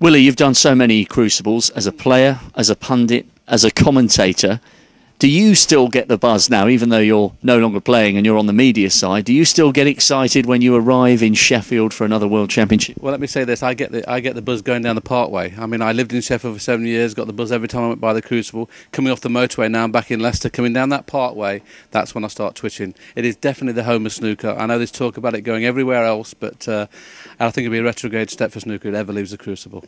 Willie, you've done so many Crucibles as a player, as a pundit, as a commentator. Do you still get the buzz now, even though you're no longer playing and you're on the media side? Do you still get excited when you arrive in Sheffield for another World Championship? Well, let me say this: I get the buzz going down the Parkway. I mean, I lived in Sheffield for 7 years, got the buzz every time I went by the Crucible. Coming off the motorway now, I'm back in Leicester. Coming down that Parkway, that's when I start twitching. It is definitely the home of snooker. I know there's talk about it going everywhere else, but I think it'd be a retrograde step for snooker if it ever leaves the Crucible.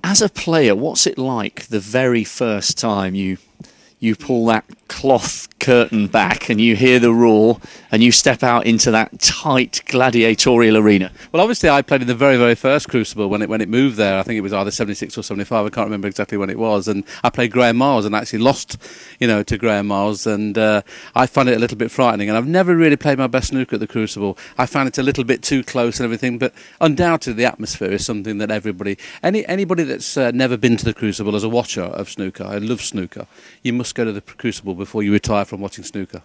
As a player, what's it like the very first time you pull that cloth curtain back and you hear the roar and you step out into that tight gladiatorial arena? Well, obviously I played in the very, very first Crucible when it moved there. I think it was either 76 or 75. I can't remember exactly when it was. And I played Graham Miles and actually lost, to Graham Miles. And I find it a little bit frightening. And I've never really played my best snooker at the Crucible. I found it a little bit too close and everything. But undoubtedly the atmosphere is something that anybody that's never been to the Crucible as a watcher of snooker, I love snooker, you must go to the Crucible before you retire from watching snooker.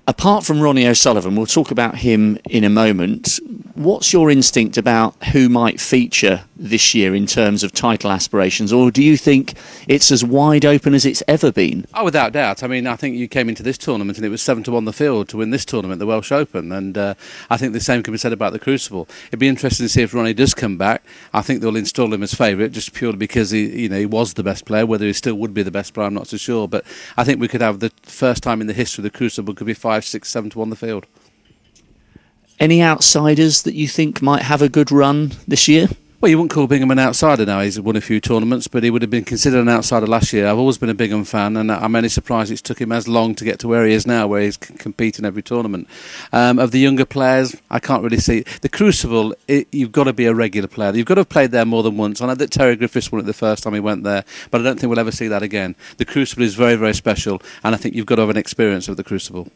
Apart from Ronnie O'Sullivan, we'll talk about him in a moment. What's your instinct about who might feature this year in terms of title aspirations, or do you think it's as wide open as it's ever been? Oh, without doubt. I mean, I think you came into this tournament and it was 7-1 the field to win this tournament, the Welsh Open, and I think the same can be said about the Crucible. It'd be interesting to see if Ronnie does come back. I think they'll install him as favourite just purely because he was the best player. Whether he still would be the best player, I'm not so sure. But I think we could have the first time in the history of the Crucible could be 5, 6, 7-1 the field. Any outsiders that you think might have a good run this year? Well, you wouldn't call Bingham an outsider now. He's won a few tournaments, but he would have been considered an outsider last year. I've always been a Bingham fan, and I'm only surprised it's took him as long to get to where he is now, where he's competing every tournament. Of the younger players, I can't really see. The Crucible, you've got to be a regular player. You've got to have played there more than once. I know that Terry Griffiths won it the first time he went there, but I don't think we'll ever see that again. The Crucible is very, very special, and I think you've got to have an experience of the Crucible.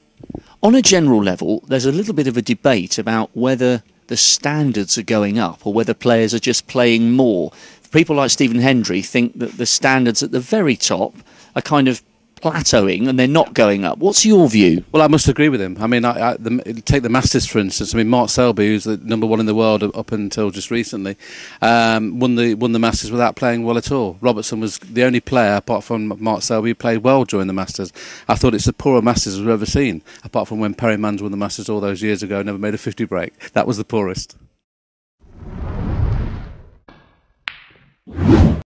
On a general level, there's a little bit of a debate about whether the standards are going up or whether players are just playing more. People like Stephen Hendry think that the standards at the very top are kind of plateauing and they're not going up. What's your view? Well, I must agree with him. I mean, take the Masters, for instance. I mean, Mark Selby, who's the #1 in the world up until just recently, won the Masters without playing well at all. Robertson was the only player, apart from Mark Selby, who played well during the Masters. I thought it's the poorer Masters we've ever seen, apart from when Perry Mans won the Masters all those years ago, never made a 50 break. That was the poorest.